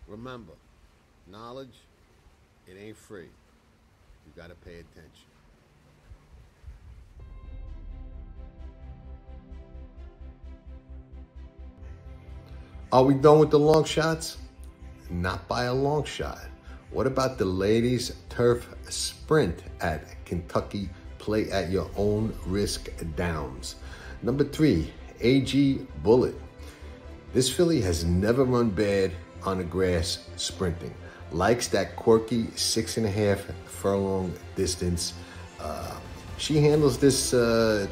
Remember, knowledge, it ain't free. You got to pay attention. Are we done with the long shots? Not by a long shot. What about the ladies' turf sprint at Kentucky Play at Your Own Risk Downs? Number 3, AG Bullet. This filly has never run bad on the grass sprinting. Likes that quirky 6.5 furlong distance. She handles this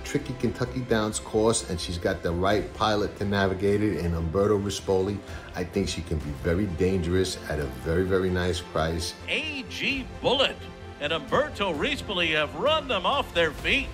tricky Kentucky Downs course, and she's got the right pilot to navigate it in Umberto Rispoli. I think she can be very dangerous at a very, very nice price. AG Bullet and Umberto Rispoli have run them off their feet.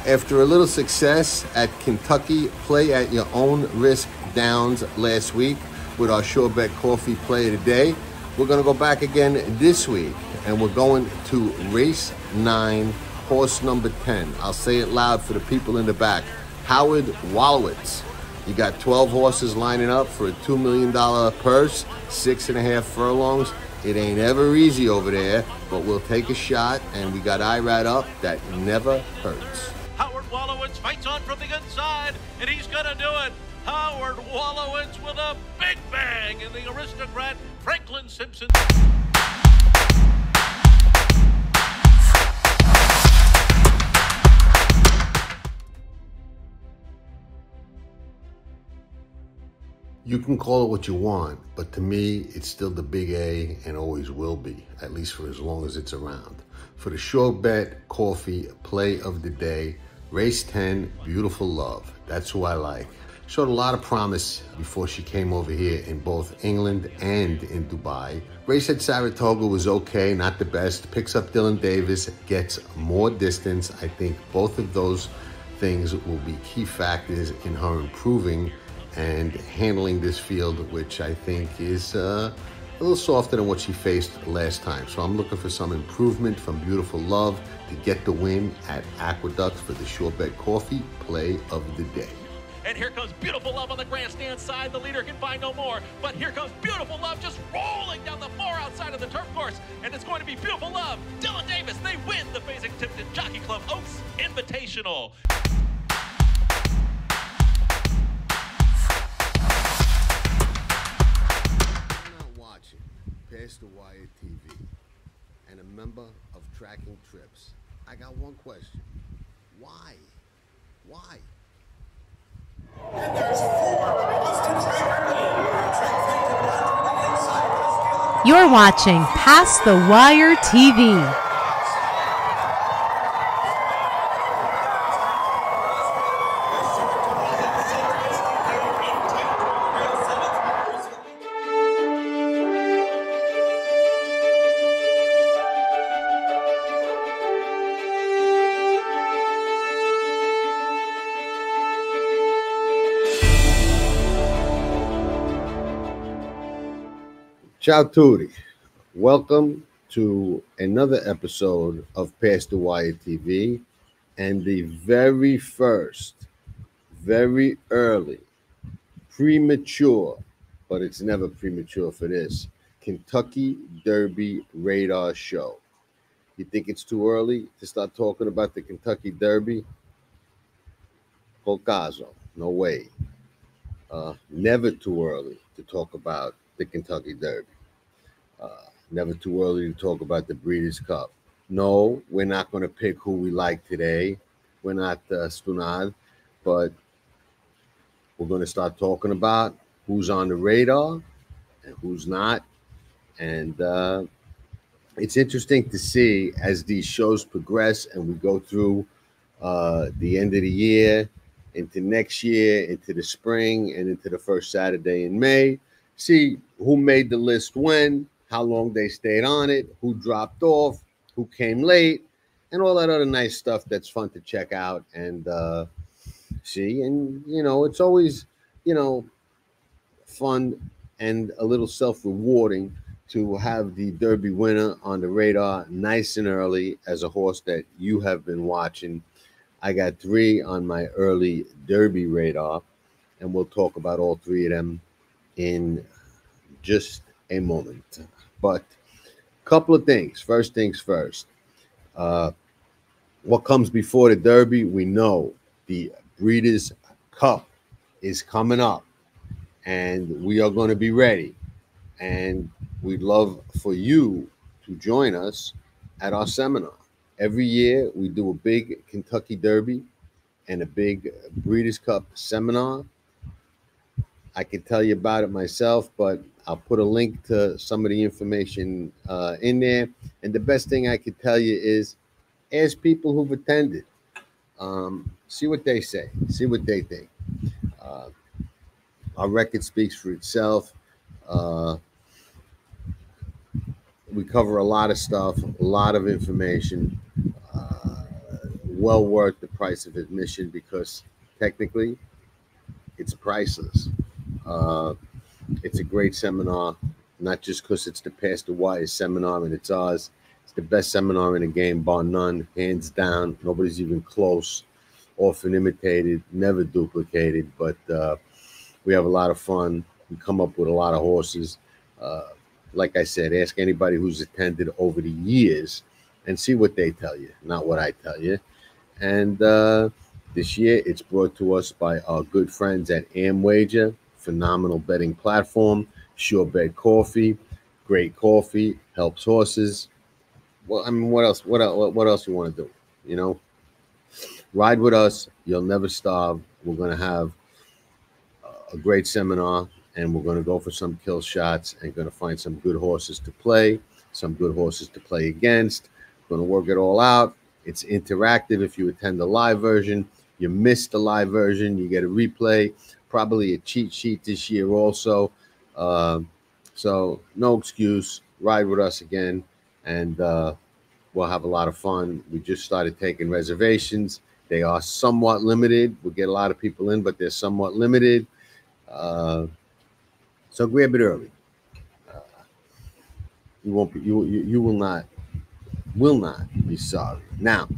After a little success at Kentucky Play at Your Own Risk Downs last week with our Sure Bet Coffee Play of the Day, we're going to go back again this week, and we're going to race 9, horse number 10. I'll say it loud for the people in the back. Howard Wallowitz. You got 12 horses lining up for a $2 million purse, 6.5 furlongs. It ain't ever easy over there, but we'll take a shot, and we got IRAD up that never hurts. Howard Wallowitz fights on from the inside, and he's going to do it. Howard Wallowitz with a big bang in the aristocrat Franklin Simpson. You can call it what you want, but to me, it's still the big A and always will be, at least for as long as it's around. For the Sure Bet Coffee Play of the Day, race 10, Beautiful Love. That's who I like. Showed a lot of promise before she came over here in both England and in Dubai. Race at Saratoga was okay, not the best. Picks up Dylan Davis, gets more distance. I think both of those things will be key factors in her improving and handling this field, which I think is a little softer than what she faced last time. So I'm looking for some improvement from Beautiful Love to get the win at Aqueduct for the Sure Bet Coffee Play of the Day. And here comes Beautiful Love on the grandstand side. The leader can find no more. But here comes Beautiful Love just rolling down the floor outside of the turf course. And it's going to be Beautiful Love. Dylan Davis, they win the Fasig-Tipton Jockey Club Oaks Invitational. Past the Wire TV and a member of Tracking Trips. I got one question. Why? Why? And there's 4 miles to turn. You're watching Past the Wire TV. Ciao tutti. Welcome to another episode of Past the Wire TV and the very first, very early, premature, but it's never premature for this, Kentucky Derby radar show. You think it's too early to start talking about the Kentucky Derby? Col caso, no way. Never too early to talk about the Kentucky Derby. Never too early to talk about the Breeders' Cup. No, we're not going to pick who we like today. We're not stunad, but we're going to start talking about who's on the radar and who's not. And it's interesting to see as these shows progress and we go through the end of the year, into next year, into the spring, and into the first Saturday in May, see who made the list when, how long they stayed on it, who dropped off, who came late, and all that other nice stuff that's fun to check out and see. And, you know, it's always, you know, fun and a little self-rewarding to have the Derby winner on the radar nice and early as a horse that you have been watching. I got 3 on my early Derby radar, and we'll talk about all 3 of them in just a moment. But a couple of things. First things first. Uh, what comes before the Derby? We know the Breeders' Cup is coming up, and we are going to be ready. And we'd love for you to join us at our seminar. Every year, we do a big Kentucky Derby and a big Breeders' Cup seminar. I can tell you about it myself, but I'll put a link to some of the information in there. And the best thing I could tell you is ask people who've attended. See what they say. See what they think. Uh, our record speaks for itself. Uh, we cover a lot of stuff, a lot of information. Uh, well worth the price of admission because technically it's priceless. Uh, it's a great seminar, not just because it's the Past the Wire seminar and it's ours. It's the best seminar in the game, bar none, hands down. Nobody's even close. Often imitated, never duplicated. But we have a lot of fun. We come up with a lot of horses. Like I said, ask anybody who's attended over the years and see what they tell you, not what I tell you. And this year, it's brought to us by our good friends at AmWager, phenomenal betting platform, sure bet coffee, great coffee, helps horses. Well, I mean, what else? What else you want to do? You know, ride with us. You'll never starve. We're going to have a great seminar, and we're going to go for some kill shots and going to find some good horses to play, some good horses to play against. We're going to work it all out. It's interactive. If you attend the live version, you missed the live version, you get a replay, probably a cheat sheet this year also. So no excuse. Ride with us again, and we'll have a lot of fun. We just started taking reservations. They are somewhat limited. We'll get a lot of people in, but they're somewhat limited. So grab it early. You won't be. You will not be sorry. Now,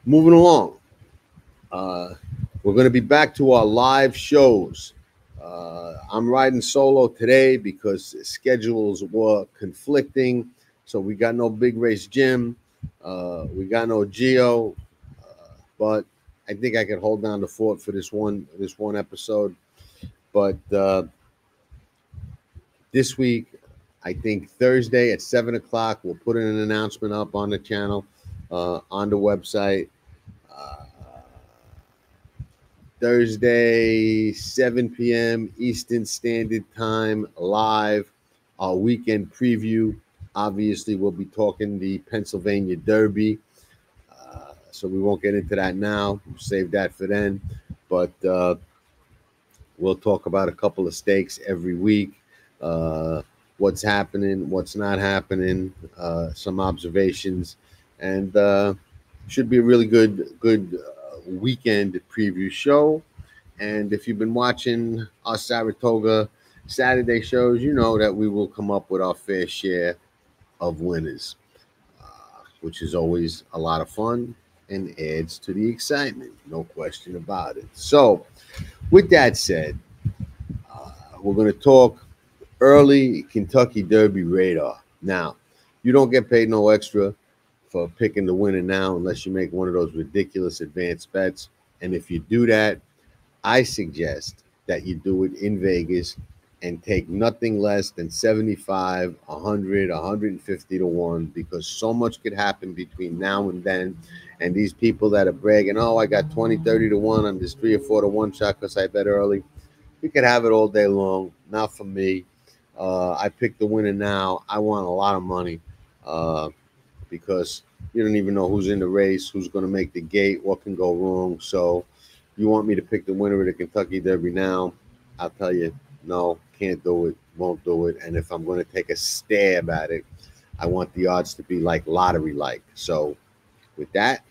moving along. We're going to be back to our live shows. I'm riding solo today because schedules were conflicting. So we got no Big Race Jim. We got no Geo. But I think I could hold down the fort for this one episode. But this week, I think Thursday at 7 o'clock, we'll put an announcement up on the channel, on the website. Thursday, 7 p.m. Eastern Standard Time, live, our weekend preview. Obviously, we'll be talking the Pennsylvania Derby, so we won't get into that now. We'll save that for then. But we'll talk about a couple of stakes every week, what's happening, what's not happening, some observations, and should be a really good weekend preview show. And if you've been watching our Saratoga Saturday shows, you know that we will come up with our fair share of winners, which is always a lot of fun and adds to the excitement, no question about it. So with that said, we're going to talk early Kentucky Derby radar. Now, you don't get paid no extra for picking the winner now unless you make one of those ridiculous advanced bets. And if you do that, I suggest that you do it in Vegas and take nothing less than 75, 100, 150 to 1, because so much could happen between now and then. And these people that are bragging, oh, I got 20, 30 to 1 on this 3 or 4 to 1 shot because I bet early. You could have it all day long. Not for me. I picked the winner now. I want a lot of money. Because you don't even know who's in the race, who's going to make the gate, what can go wrong. So you want me to pick the winner of the Kentucky Derby now? I'll tell you, no, can't do it, won't do it. And if I'm going to take a stab at it, I want the odds to be like lottery-like. So with that,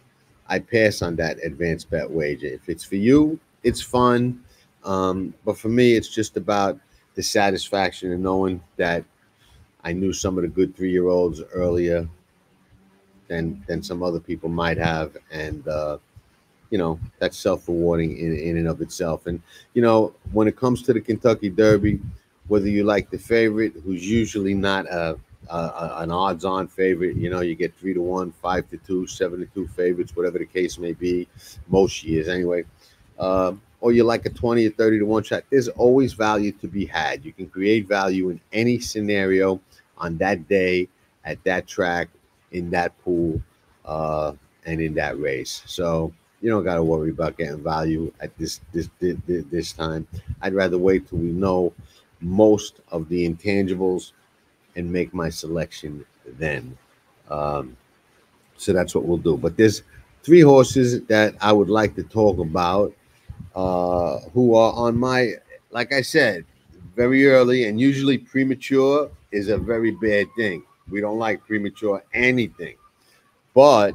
I pass on that advanced bet wager. If it's for you, it's fun. But for me, it's just about the satisfaction of knowing that I knew some of the good 3-year-olds earlier than some other people might have. And, that's self-rewarding in and of itself. And, when it comes to the Kentucky Derby, whether you like the favorite, who's usually not an odds-on favorite. You know, you get 3-1, 5-2, 7-2 favorites, whatever the case may be, most years anyway. Or you like a 20 or 30-1 shot. There's always value to be had. You can create value in any scenario on that day, at that track, in that pool, and in that race. So you don't got to worry about getting value at this time. I'd rather wait till we know most of the intangibles and make my selection then. So that's what we'll do. But there's 3 horses that I would like to talk about, who are on my, like I said, very early, and usually premature is a very bad thing. We don't like premature anything. But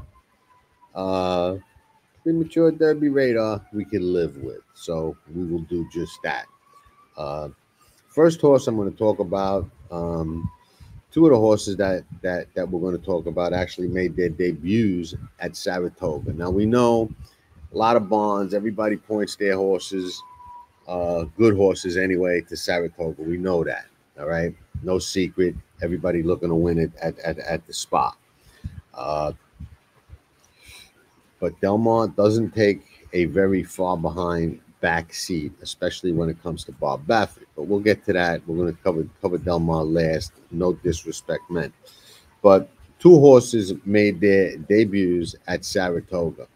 premature Derby radar we can live with. So we will do just that. Uh, First horse I'm going to talk about, 2 of the horses that we're going to talk about actually made their debuts at Saratoga. Now we know a lot of bonds. Everybody points their horses, good horses anyway, to Saratoga. We know that. All right, no secret. Everybody looking to win it at the spot. Uh, but Delmont doesn't take a very far behind back seat, especially when it comes to Bob Baffert. But we'll get to that. We're going to cover Delmont last. No disrespect meant. But 2 horses made their debuts at Saratoga.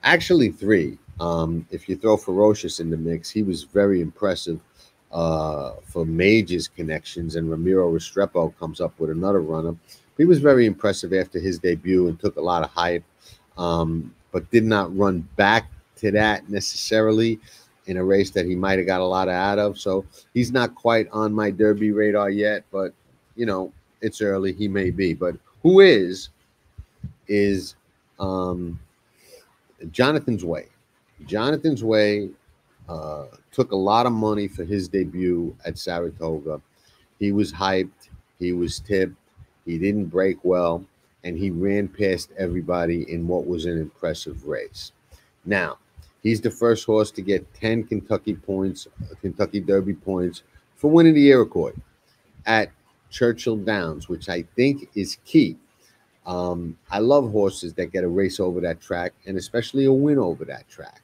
Actually 3. If you throw Ferocious in the mix, he was very impressive for Mage's connections, and Ramiro Restrepo comes up with another runner. He was very impressive after his debut and took a lot of hype, but did not run back to that necessarily in a race that he might have got a lot out of. So he's not quite on my Derby radar yet, but you know, it's early. He may be. But who is Jonathan's Way. Jonathan's Way took a lot of money for his debut at Saratoga. He was hyped. He was tipped. He didn't break well, and he ran past everybody in what was an impressive race. Now, he's the first horse to get 10 Kentucky Derby points for winning the Iroquois at Churchill Downs, which I think is key. I love horses that get a race over that track, and especially a win over that track.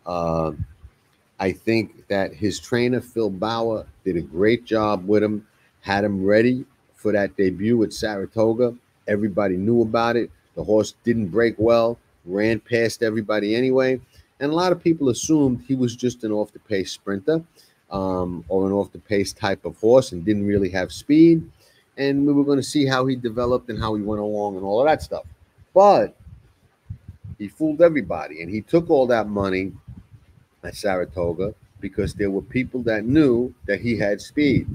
I think that his trainer, Phil Bauer, did a great job with him, had him ready for that debut at Saratoga. Everybody knew about it. The horse didn't break well, ran past everybody anyway. And a lot of people assumed he was just an off-the-pace sprinter, or an off-the-pace type of horse, and didn't really have speed. And we were going to see how he developed and how he went along and all of that stuff. But he fooled everybody, and he took all that money at Saratoga because there were people that knew that he had speed.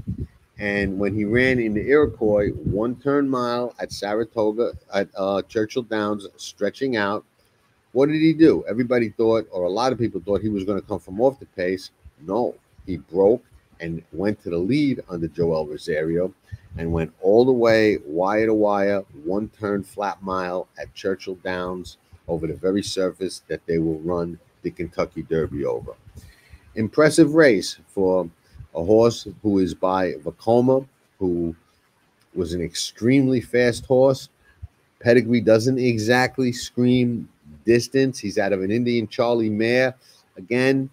And when he ran in the Iroquois, 1 turn mile at Saratoga, at Churchill Downs, stretching out, what did he do? Everybody thought, or a lot of people thought, he was going to come from off the pace. No, he broke and went to the lead under Joel Rosario and went all the way wire to wire, 1 turn flat mile at Churchill Downs over the very surface that they will run the Kentucky Derby over. Impressive race for a horse who is by Vacoma, who was an extremely fast horse. Pedigree doesn't exactly scream distance. He's out of an Indian Charlie mare. Again,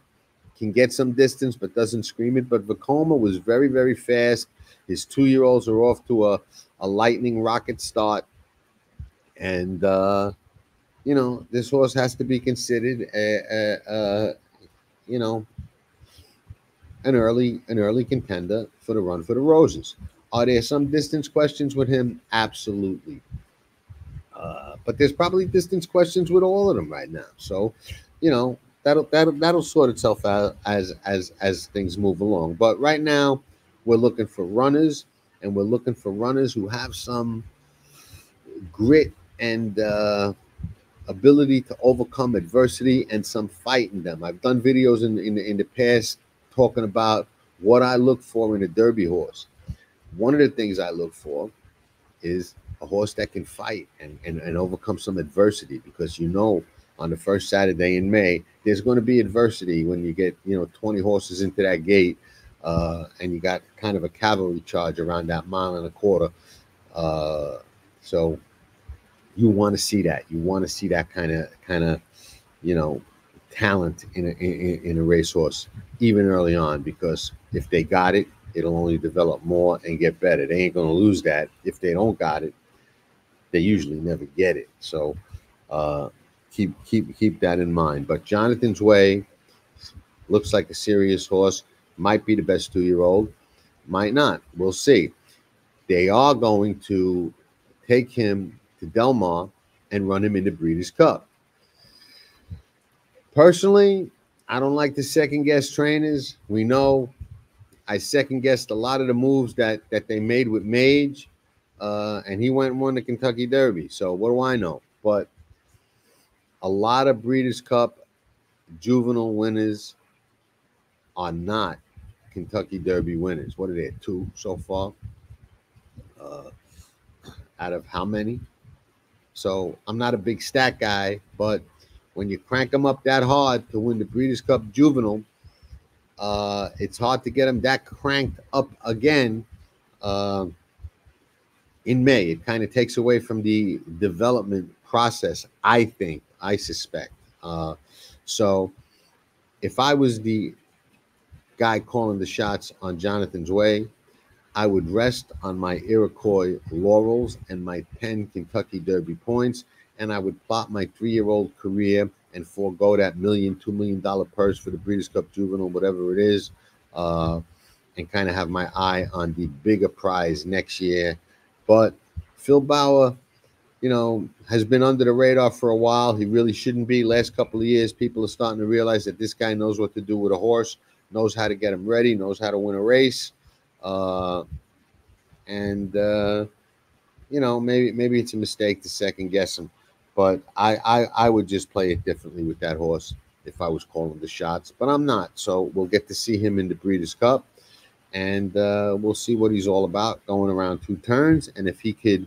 can get some distance, but doesn't scream it. But Vacoma was very, very fast. His 2-year-olds are off to a lightning rocket start. And, you know, this horse has to be considered, you know, an early contender for the Run for the Roses. Are there some distance questions with him? Absolutely. But there's probably distance questions with all of them right now. So, you know, that'll sort itself out as things move along. But right now, we're looking for runners, and we're looking for runners who have some grit and ability to overcome adversity and some fight in them. I've done videos in the past talking about what I look for in a Derby horse. One of the things I look for is a horse that can fight and overcome some adversity, because you know on the first Saturday in May there's going to be adversity when you get 20 horses into that gate. and you got kind of a cavalry charge around that mile and a quarter. So you want to see that. You want to see that kind of you know talent in a racehorse even early on, because if they got it, it'll only develop more and get better. They ain't going to lose that. If they don't got it, they usually never get it. So keep that in mind. But Jonathan's Way looks like a serious horse. Might be the best 2-year-old. Might not. We'll see. They are going to take him to Del Mar and run him in the Breeders' Cup. Personally, I don't like to second guess trainers. We know I second guessed a lot of the moves that they made with Mage, and he went and won the Kentucky Derby. So what do I know? But a lot of Breeders' Cup juvenile winners are not Kentucky Derby winners. What are they, 2 so far? Out of how many? So I'm not a big stat guy, but when you crank them up that hard to win the Breeders' Cup Juvenile, it's hard to get them that cranked up again in May. It kind of takes away from the development process, I suspect. So if I was the guy calling the shots on Jonathan's Way, I would rest on my Iroquois laurels and my 10 Kentucky Derby points, and I would plot my 3-year-old career and forego that $2 million purse for the Breeders' Cup Juvenile, whatever it is, and kind of have my eye on the bigger prize next year. But Phil Bauer, has been under the radar for a while. He really shouldn't be. Last couple of years, people are starting to realize that this guy knows what to do with a horse, knows how to get him ready, knows how to win a race. Maybe it's a mistake to second guess him, but I would just play it differently with that horse if I was calling the shots, but I'm not. So we'll get to see him in the Breeders' Cup, and we'll see what he's all about going around 2 turns, and if he could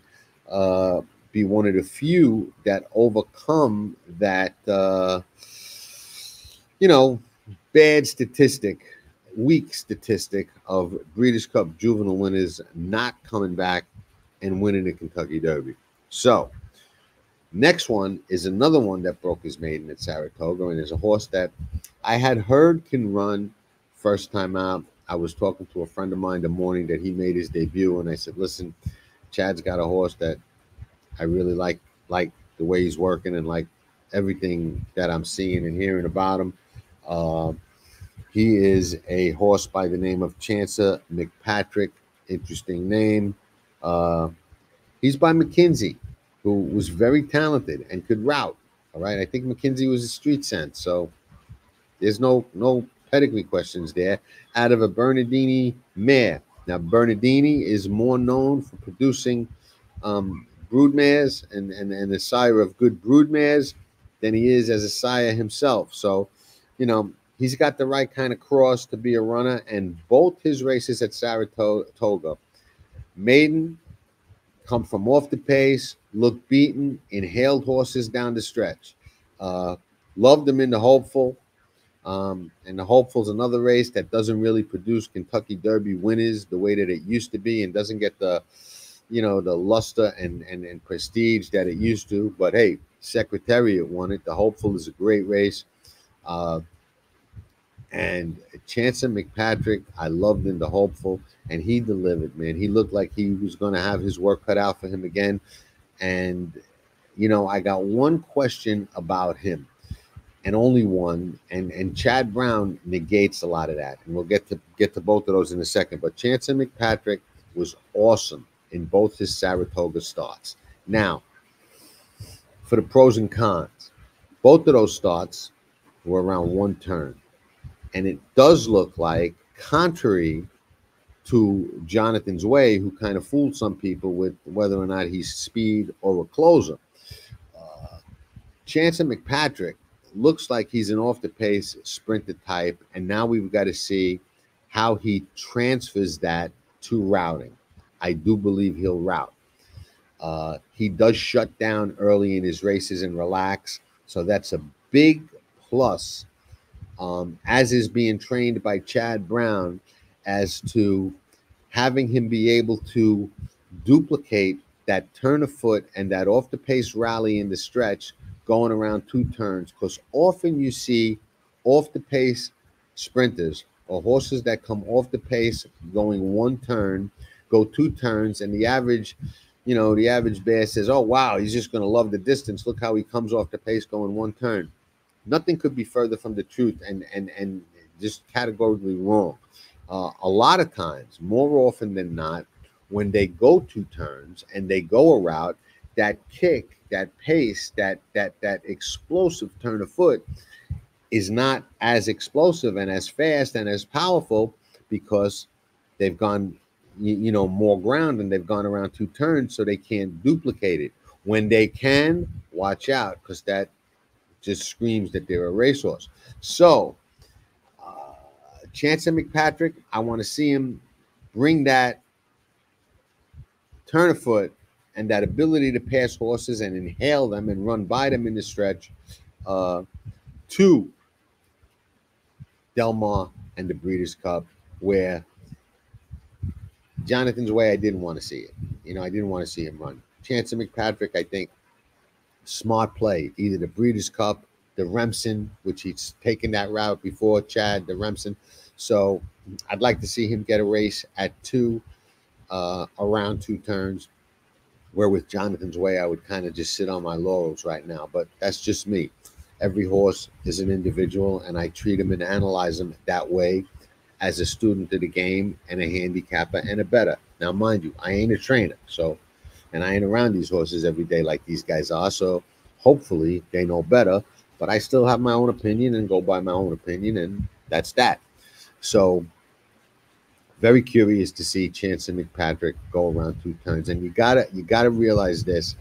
be one of the few that overcome that bad statistic, weak statistic of Breeders' Cup juvenile winners not coming back and winning the Kentucky Derby. So next one is another one that broke his maiden at Saratoga, and is a horse that I had heard can run first time out. I was talking to a friend of mine the morning that he made his debut, and I said, listen, Chad's got a horse that I really like the way he's working and like everything that I'm seeing and hearing about him. He is a horse by the name of Chancer McPatrick. Interesting name. He's by McKinsey, who was very talented and could route. All right. I think McKinsey was a street scent. So there's no pedigree questions there. Out of a Bernardini mare. Now, Bernardini is more known for producing broodmares and a sire of good broodmares than he is as a sire himself. So, he's got the right kind of cross to be a runner, and both his races at Saratoga, maiden, come from off the pace, look beaten, inhaled horses down the stretch. Loved them in the Hopeful. And the Hopeful's another race that doesn't really produce Kentucky Derby winners the way that it used to be, and doesn't get the luster and prestige that it used to. But hey, Secretariat won it. The Hopeful is a great race. And Chancer McPatrick, I loved in the Hopeful, and he delivered, man. He looked like he was going to have his work cut out for him again. And, I got one question about him, and only one, and Chad Brown negates a lot of that. And we'll get to both of those in a second. But Chancer McPatrick was awesome in both his Saratoga starts. Now, for the pros and cons, both of those starts were around 1 turn. And it does look like, contrary to Jonathan's Way, who kind of fooled some people with whether or not he's speed or a closer, Chancer McPatrick looks like he's an off-the-pace sprinter type, and now we've got to see how he transfers that to routing. I do believe he'll route. He does shut down early in his races and relax, so that's a big plus, as is being trained by Chad Brown as to having him be able to duplicate that turn of foot and that off the pace rally in the stretch going around 2 turns, because often you see off the pace sprinters or horses that come off the pace going 1 turn, go 2 turns, and the average bear says, oh wow, he's just going to love the distance, look how he comes off the pace going 1 turn. Nothing could be further from the truth, and just categorically wrong. A lot of times, more often than not, when they go 2 turns and they go a route, that kick, that pace, that explosive turn of foot is not as explosive and as fast and as powerful, because they've gone more ground and they've gone around 2 turns, so they can't duplicate it. When they can, watch out, because that just screams that they're a racehorse. So Chance and McPatrick, I want to see him bring that turn of foot and that ability to pass horses and inhale them and run by them in the stretch to Del Mar and the Breeders' Cup, where Jonathan's Way, I didn't want to see it. I didn't want to see him run. Chance and McPatrick, I think, smart play. Either the Breeders' Cup, the Remsen, which he's taken that route before, Chad, the Remsen. So I'd like to see him get a race at 2, around 2 turns, where with Jonathan's Way, I would kind of just sit on my laurels right now. But that's just me. Every horse is an individual, and I treat them and analyze them that way as a student of the game and a handicapper and a bettor. Now, mind you, I ain't a trainer, and I ain't around these horses every day like these guys are, so hopefully they know better, but I still have my own opinion and go by my own opinion, and that's that. So very curious to see Chance and McPatrick go around 2 turns. And you gotta realize this.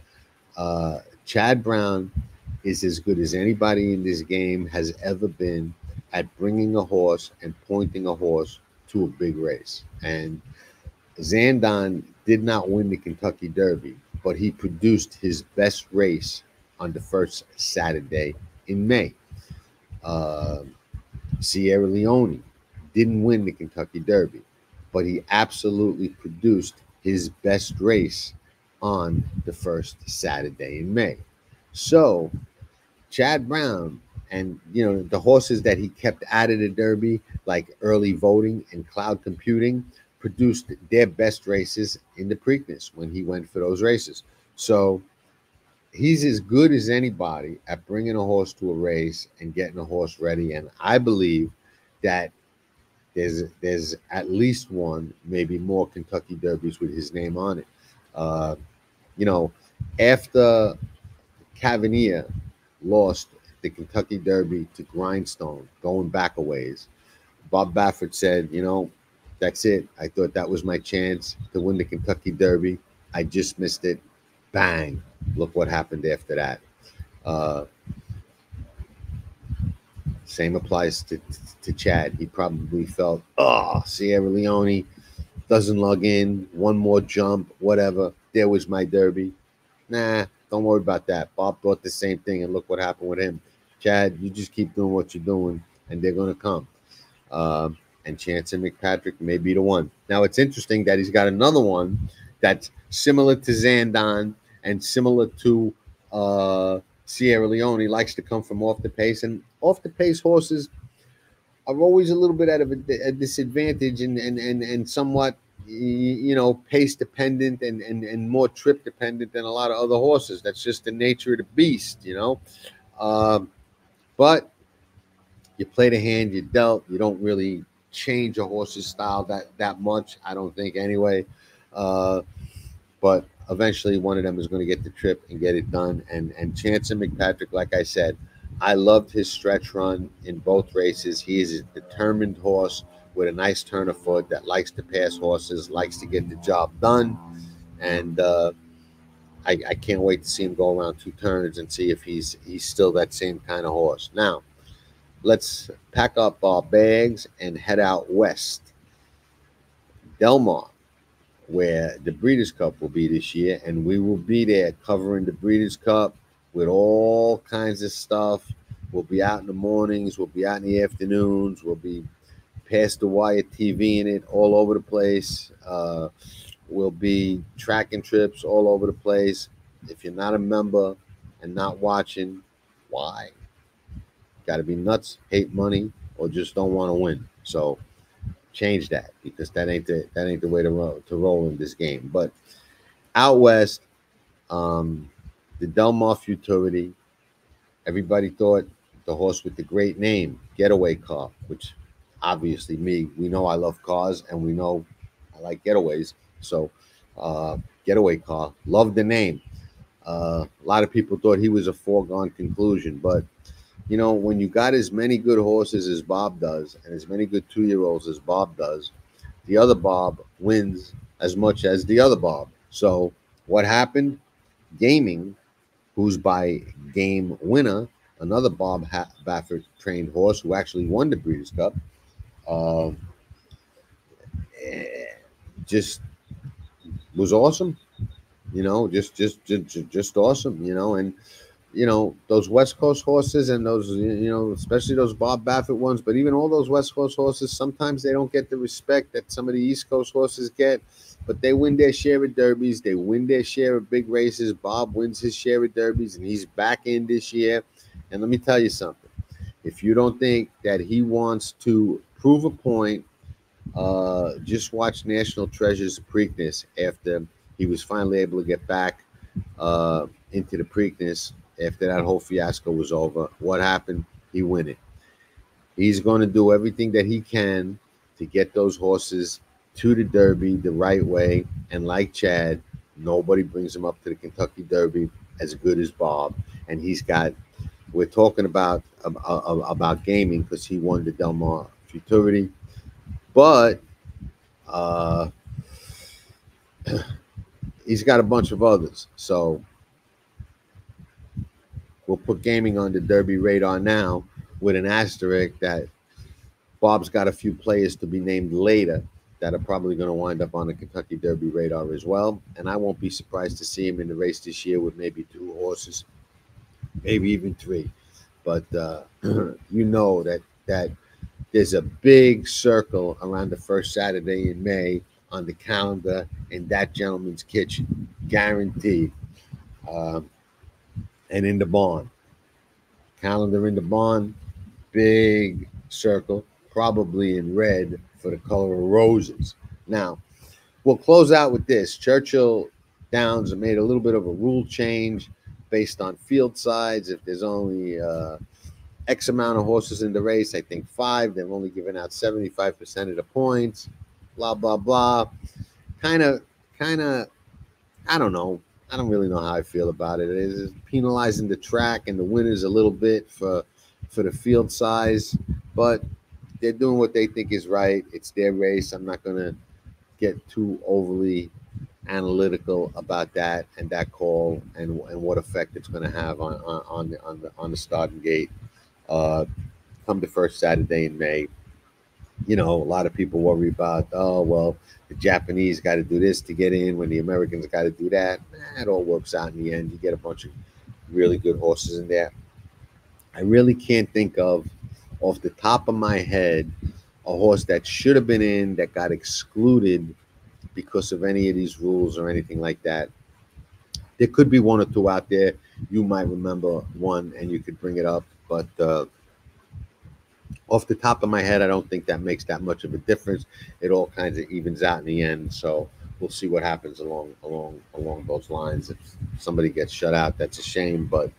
Chad Brown is as good as anybody in this game has ever been at bringing a horse and pointing a horse to a big race. And Zandon did not win the Kentucky Derby, but he produced his best race on the first Saturday in May. Sierra Leone didn't win the Kentucky Derby, but he absolutely produced his best race on the first Saturday in May. So Chad Brown and the horses that he kept out of the Derby, like Early Voting and Cloud Computing, produced their best races in the Preakness when he went for those races. So he's as good as anybody at bringing a horse to a race and getting a horse ready. And I believe that there's at least one, maybe more Kentucky Derbies with his name on it. After Cavanier lost the Kentucky Derby to Grindstone, going back a ways, Bob Baffert said, that's it. I thought that was my chance to win the Kentucky Derby. I just missed it. Bang. Look what happened after that. Same applies to Chad. He probably felt, Sierra Leone doesn't log in, one more jump, whatever. There was my Derby. Nah, don't worry about that. Bob thought the same thing, and look what happened with him. Chad, you just keep doing what you're doing, and they're going to come. And Chance and McPatrick may be the one. Now, it's interesting that he's got another one that's similar to Zandon and similar to Sierra Leone. He likes to come from off the pace, and off the pace horses are always a little bit at a disadvantage and somewhat, pace dependent and more trip dependent than a lot of other horses. That's just the nature of the beast, But you play the hand you dealt. You don't really change a horse's style that much, I don't think, anyway. But eventually one of them is going to get the trip and get it done. And Chance and McPatrick, like I said, I loved his stretch run in both races. He is a determined horse with a nice turn of foot that likes to pass horses, likes to get the job done. And I can't wait to see him go around 2 turns and see if he's still that same kind of horse. Now, let's pack up our bags and head out west. Del Mar, where the Breeders' Cup will be this year, and we will be there covering the Breeders' Cup with all kinds of stuff. We'll be out in the mornings, we'll be out in the afternoons, we'll be Past the Wire TV in it all over the place. Will be tracking trips all over the place. If you're not a member and not watching, why? Got to be nuts, hate money, or just don't want to win. So change that, because that ain't the way to roll in this game. But out west, the Del Mar Futurity, everybody thought the horse with the great name, Getaway Car, which obviously we know I love cars, and we know I like getaways. So Getaway Car, love the name. A lot of people thought he was a foregone conclusion, but when you got as many good horses as Bob does, and as many good 2-year-olds as Bob does, the other Bob wins as much as the other Bob. So what happened? Gaming, who's by Game Winner, another Bob Baffert trained horse who actually won the Breeders' Cup, uh, just was awesome. Just awesome. And those West Coast horses, and those, especially those Bob Baffert ones, but even all those West Coast horses, sometimes they don't get the respect that some of the East Coast horses get, but they win their share of derbies. They win their share of big races. Bob wins his share of derbies, and he's back in this year. And let me tell you something. If you don't think that he wants to prove a point, just watch National Treasure's Preakness after he was finally able to get back into the Preakness after that whole fiasco was over. What happened? He won it. He's going to do everything that he can to get those horses to the Derby the right way. And like Chad, nobody brings him up to the Kentucky Derby as good as Bob. And we're talking about gaming because he won the Del Mar Futurity. But he's got a bunch of others. So we'll put gaming on the Derby radar now with an asterisk that Bob's got a few players to be named later that are probably going to wind up on the Kentucky Derby radar as well. And I won't be surprised to see him in the race this year with maybe 2 horses, maybe even 3. But that there's a big circle around the first Saturday in May on the calendar in that gentleman's kitchen, guaranteed. And in the barn. Calendar in the barn, big circle, probably in red for the color of roses. Now, we'll close out with this. Churchill Downs made a little bit of a rule change based on field size. If there's only X amount of horses in the race, I think 5, they've only given out 75% of the points, blah, blah, blah. Kind of, I don't know. I don't really know how I feel about it. It is penalizing the track and the winners a little bit for the field size, but they're doing what they think is right. It's their race. I'm not going to get too overly analytical about that and that call and what effect it's going to have on the starting gate come the first Saturday in May. A lot of people worry about, the Japanese got to do this to get in when the Americans got to do that. It all works out in the end. You get a bunch of really good horses in there. I really can't think of, off the top of my head, a horse that should have been in that got excluded because of any of these rules or anything like that. There could be 1 or 2 out there. You might remember one and you could bring it up, but off the top of my head, I don't think that makes that much of a difference. It all kinds of evens out in the end. So we'll see what happens along those lines. If somebody gets shut out, that's a shame, but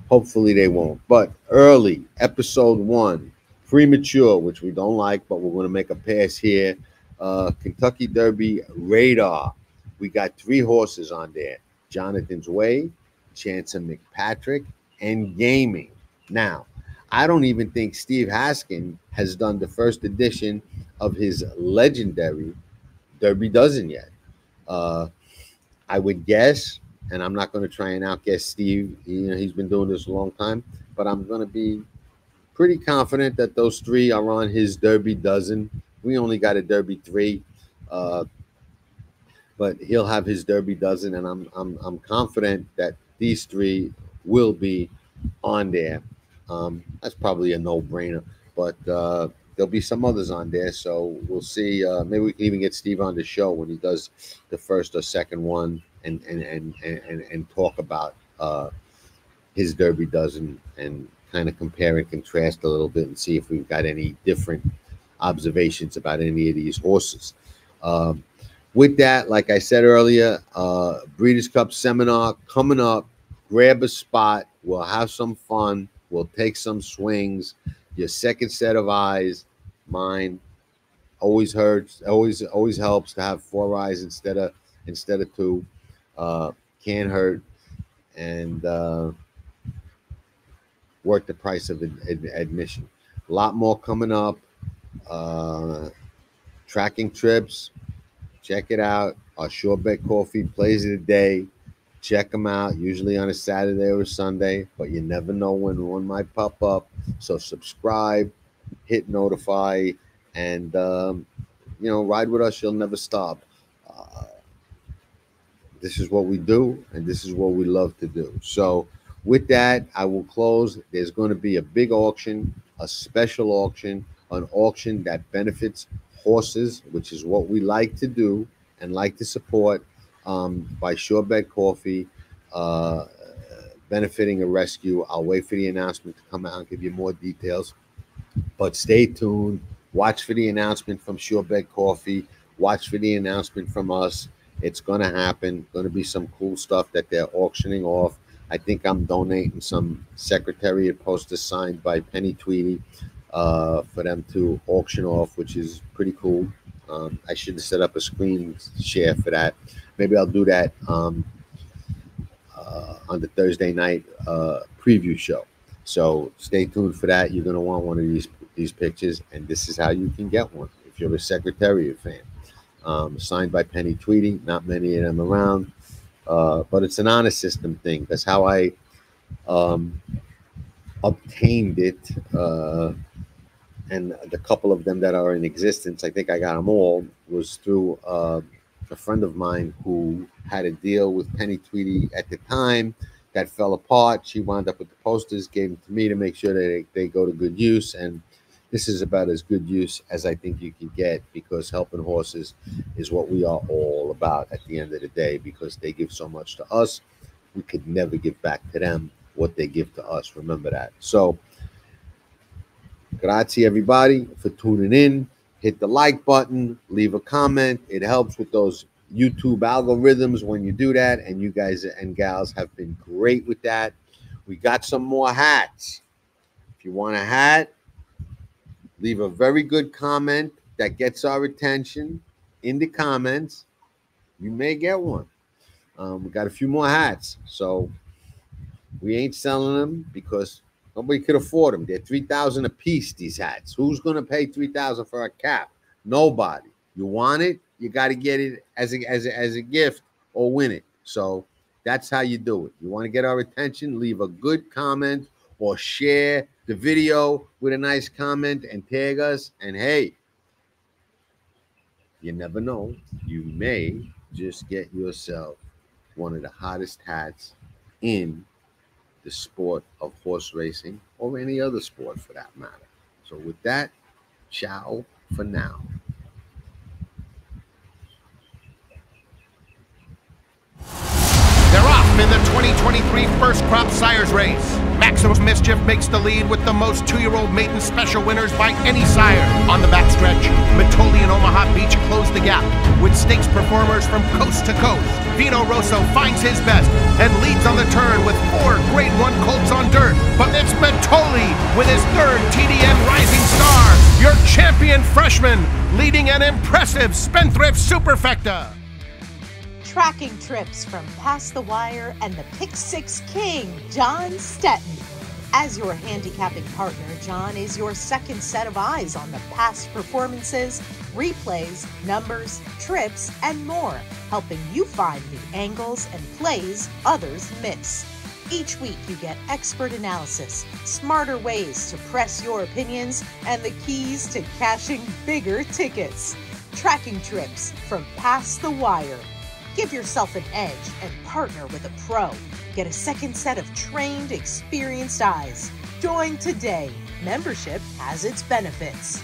hopefully they won't. But early, episode 1, premature, which we don't like, but we're going to make a pass here. Kentucky Derby radar. We got 3 horses on there: Jonathan's Way, Chancer McPatrick, and Gaming. Now, I don't even think Steve Haskin has done the first edition of his legendary Derby Dozen yet. I would guess, and I'm not going to try and outguess Steve. He's been doing this a long time, but I'm going to be pretty confident that those 3 are on his Derby Dozen. We only got a Derby 3, but he'll have his Derby Dozen, and I'm confident that these 3 will be on there. That's probably a no-brainer, but there'll be some others on there. So we'll see. Maybe we can even get Steve on the show when he does the first or second one and talk about his Derby dozen and kind of compare and contrast a little bit and see if we've got any different observations about any of these horses. With that, like I said earlier, Breeders' Cup seminar coming up. Grab a spot. We'll have some fun. We'll take some swings. Your second set of eyes, mine, always hurts. Always helps to have 4 eyes instead of 2. Can't hurt, and worth the price of admission. A lot more coming up. Tracking trips. Check it out. Our Sure Bet Coffee plays of the day. Check them out, usually on a Saturday or a Sunday, but you never know when one might pop up. So subscribe, hit notify, and, ride with us. You'll never stop. This is what we do, and this is what we love to do. So with that, I will close. There's going to be a big auction, a special auction, an auction that benefits horses, which is what we like to do and like to support, by Sure Bet Coffee, benefiting a rescue. I'll wait for the announcement to come out and give you more details. But stay tuned. Watch for the announcement from Sure Bet Coffee. Watch for the announcement from us. It's going to happen. Going to be some cool stuff that they're auctioning off. I think I'm donating some Secretariat posters signed by Penny Tweedy for them to auction off, which is pretty cool. I should have set up a screen share for that. Maybe I'll do that on the Thursday night preview show. So stay tuned for that. You're going to want one of these pictures, and this is how you can get one if you're a Secretariat fan. Signed by Penny Tweedy. Not many of them around, but it's an honor system thing. That's how I obtained it. And the couple of them that are in existence, I think I got them all, was through a friend of mine who had a deal with Penny Tweedy at the time that fell apart. She wound up with the posters, gave them to me to make sure that they go to good use. And this is about as good use as I think you can get, because helping horses is what we are all about at the end of the day, because they give so much to us. We could never give back to them what they give to us. Remember that. So, grazie everybody for tuning in. Hit the like button, leave a comment. It helps with those YouTube algorithms when you do that, and you guys and gals have been great with that. We got some more hats. If you want a hat, leave a very good comment that gets our attention in the comments. You may get one. We got a few more hats, so we ain't selling them because nobody could afford them. They're $3,000 a piece, these hats. Who's going to pay $3,000 for a cap? Nobody. You want it, you got to get it as a gift or win it. So that's how you do it. You want to get our attention, leave a good comment or share the video with a nice comment and tag us. And hey, you never know. You may just get yourself one of the hottest hats in the sport of horse racing, or any other sport for that matter. So with that, ciao for now. They're off in the 2023 First Crop Sires race. Maximum Mischief makes the lead with the most 2-year-old maiden special winners by any sire. On the backstretch, Mitoli and Omaha Beach close the gap with stakes performers from coast to coast. Vino Rosso finds his best and leads on the turn with 4 Grade 1 colts on dirt. But it's Mitoli with his 3rd TDN Rising Star, your champion freshman, leading an impressive Spendthrift Superfecta. Tracking trips from Past the Wire and the Pick Six King, John Stettin. As your handicapping partner, John is your second set of eyes on the past performances, replays, numbers, trips, and more, helping you find the angles and plays others miss. Each week you get expert analysis, smarter ways to press your opinions, and the keys to cashing bigger tickets. Tracking trips from Past the Wire. Give yourself an edge and partner with a pro. Get a second set of trained, experienced eyes. Join today. Membership has its benefits.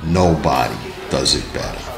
Nobody does it better.